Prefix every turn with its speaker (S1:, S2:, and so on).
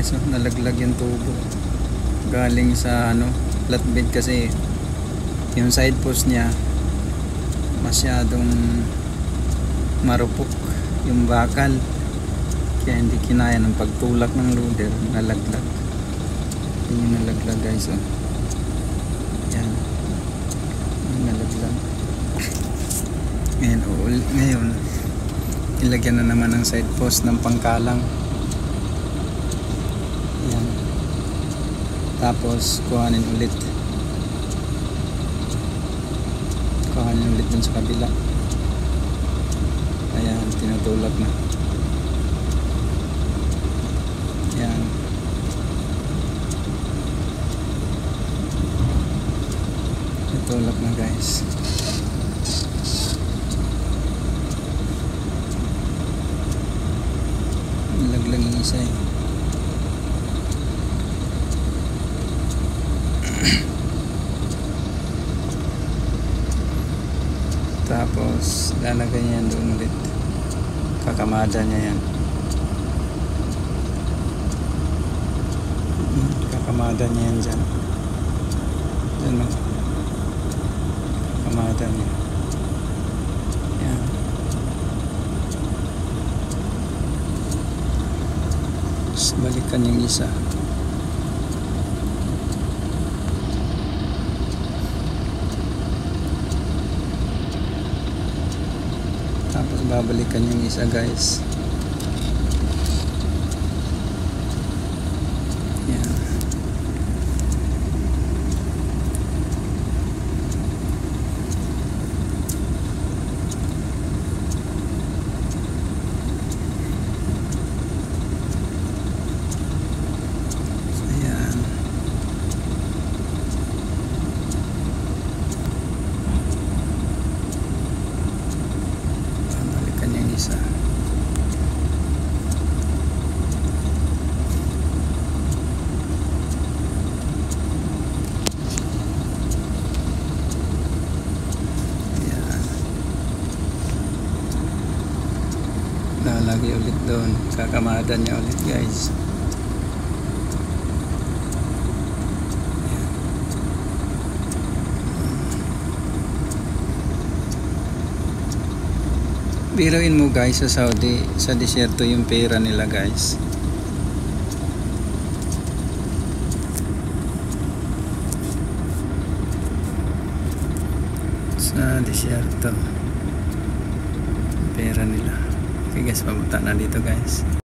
S1: guys, oh, nalaglag yung tubo galing sa flatbed kasi yung side post niya masyadong marupok yung bakal, kaya hindi kinaya ng pagtulak ng loader, nalaglag. Yun yung nalaglag guys, oh. Yan, nalaglag. Ngayon ilagyan na naman ng side post ng pangkalang. Yan, tapos kuhanin ulit dun sa kabila. Ayan, tinutulak na. Ayan, tinutulak na guys. Laglag yung isa eh. Tapos lalagay niya yan doon ulit, kakamada niya yan, kakamada niya yan dyan, o, kakamada niya yan. Tapos balikan yung isa, tapos babalikan yung isa guys. Yan. Ayan. Isa. Lalagay ulit doon, kakamada niya ulit guys. Biruin mo guys, sa Saudi, sa disyerto yung pera nila guys. Sa disyerto pera nila. Okay guys, papunta na dito guys.